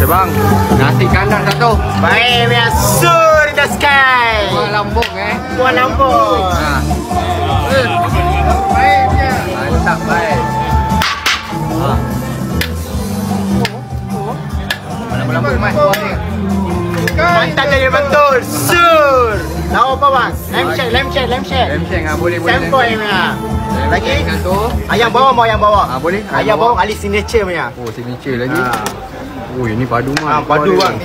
Okay bang, nasi kandar satu. Baik, we are Sur in the sky. Kuala Lumpur Kuala Lumpur. Baik dia. Mantap baik. Mana Lumpur mai kuah ni. Mantap jadi betul. Sur. Tahu apa bang? Lem shake. Lemseng boleh. Sempoi punya. Lagi satu. ayam bawang mau ayam bawang. Boleh. Ayam bawang Ali signature punya. Oh, signature lagi. Oh, ini padu mah. Padu bang.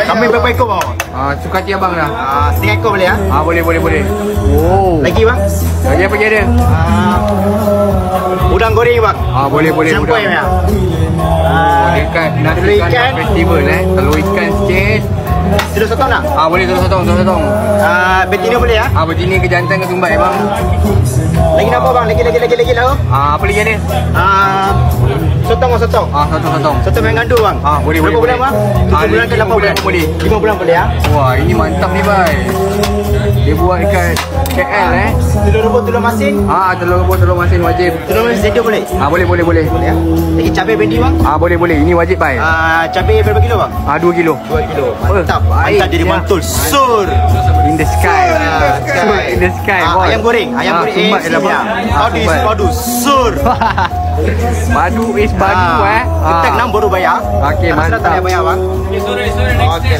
Kami berapa ekor bang? Suka hati abang dah. Setengah ekor boleh ya? Boleh. Oh. Lagi bang? Lagi apa dia? Udang goreng bang. Boleh. Sempoi punya. Dekat nasi ikan festival telur ikan sikit. Telur sotong nak? Boleh telur sotong. Betina boleh ya? Betina ke jantan ke tumbai bang? Lagi nak apa bang? Lagi lah. Apa lagi ada? Sotong. Sotong. Sotong yang gandu bang. Boleh. Berapa bulan bang? 7 bulan ke 8 bulan? Boleh. 5 bulan boleh ya? Wah, ini mantap ni bhai. Dia buat dekat KL Telur rebus, telur masin. Telur rebus, telur masin wajib. Telur masin sedia boleh? Boleh. Boleh ya? Lagi cabai bendi bang? Boleh. Ini wajib bhai. Cabai berapa kilo bang? 2 kilo. 2 kilo. Mantap. Mantap jadi mantul. Sur. In the sky. In the sky. Ayam goreng. Sumbat je lah bang. Padu. Sur. Badu is badu Ketek 6 baru bayar. Okey, mantap. Tak payah bayar bang. Okey.